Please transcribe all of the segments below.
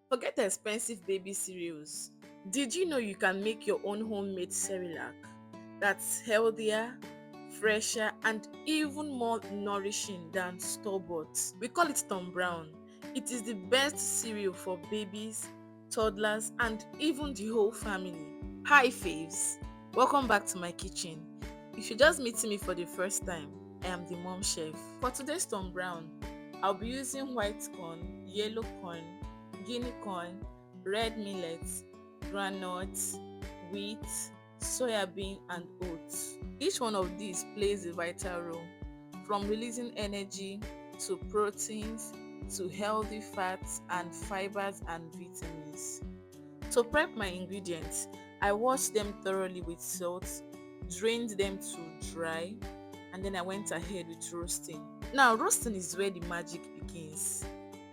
Forget expensive baby cereals. Did you know you can make your own homemade Cerelac that's healthier, fresher, and even more nourishing than store-bought? We call it Tombrown. It is the best cereal for babies, toddlers, and even the whole family. Hi faves! Welcome back to my kitchen. If you're just meeting me for the first time, I am the mom chef. For today's Tombrown, I'll be using white corn, yellow corn, guinea corn, red millet, groundnuts, wheat, soya bean, and oats. Each one of these plays a vital role, from releasing energy to proteins to healthy fats and fibers and vitamins. To prep my ingredients, I washed them thoroughly with salt, drained them to dry, and then I went ahead with roasting. Now, roasting is where the magic begins.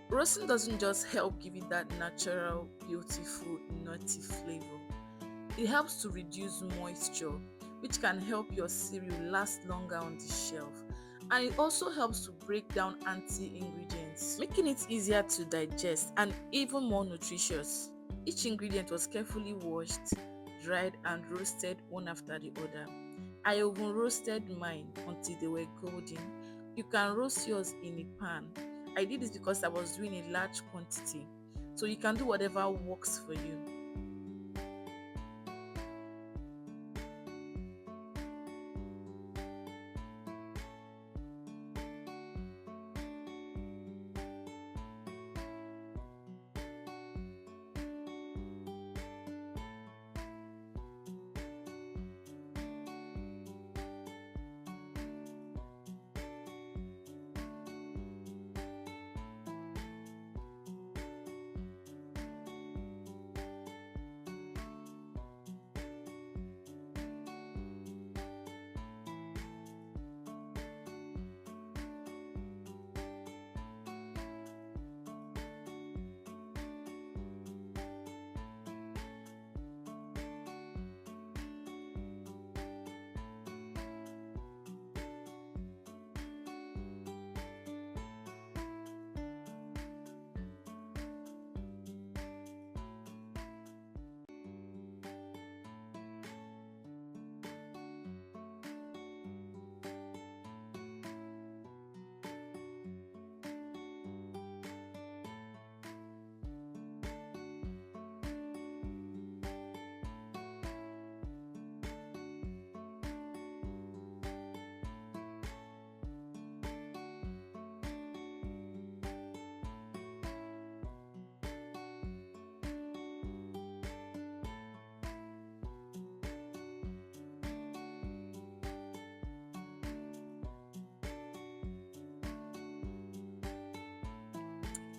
Roasting doesn't just help give it that natural, beautiful, nutty flavor. It helps to reduce moisture, which can help your cereal last longer on the shelf. And it also helps to break down anti-ingredients, making it easier to digest and even more nutritious. Each ingredient was carefully washed, dried, and roasted one after the other. I oven roasted mine until they were golden. You can roast yours in a pan. I did this because I was doing a large quantity, so you can do whatever works for you.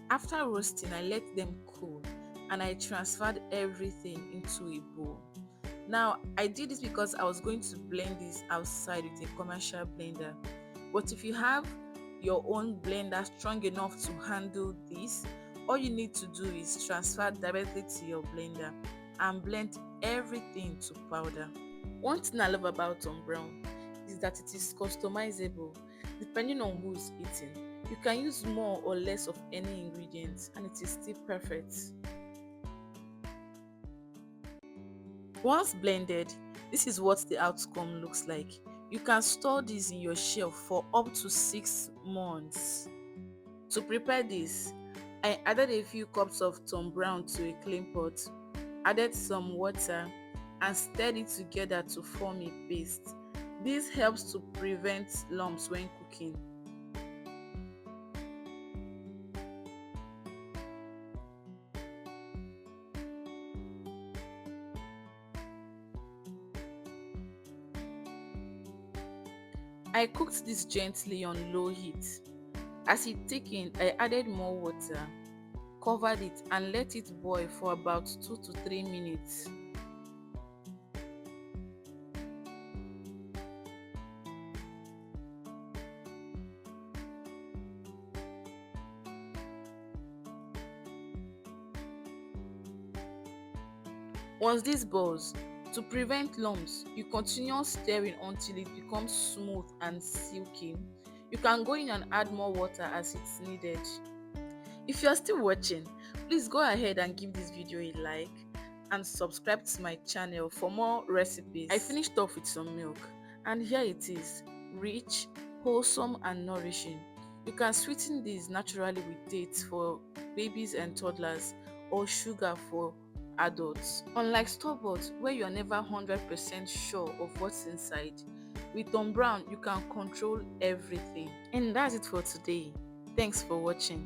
After roasting, I let them cool and I transferred everything into a bowl. Now, I did this because I was going to blend this outside with a commercial blender. But if you have your own blender strong enough to handle this, all you need to do is transfer directly to your blender and blend everything to powder. One thing I love about Tombrown is that it is customizable depending on who is eating. You can use more or less of any ingredients and it is still perfect. Once blended, this is what the outcome looks like. You can store this in your shelf for up to 6 months. To prepare this, I added a few cups of Tombrown to a clean pot, added some water, and stirred it together to form a paste. This helps to prevent lumps when cooking. I cooked this gently on low heat. As it thickened, I added more water, covered it, and let it boil for about 2 to 3 minutes. Once this boils, to prevent lumps, you continue stirring until it becomes smooth and silky. You can go in and add more water as it's needed. If you're still watching, please go ahead and give this video a like and subscribe to my channel for more recipes. I finished off with some milk, and here it is, rich, wholesome and nourishing. You can sweeten this naturally with dates for babies and toddlers or sugar for adults. Unlike store-bought where you're never 100% sure of what's inside, with Tombrown you can control everything. And that's it for today. Thanks for watching.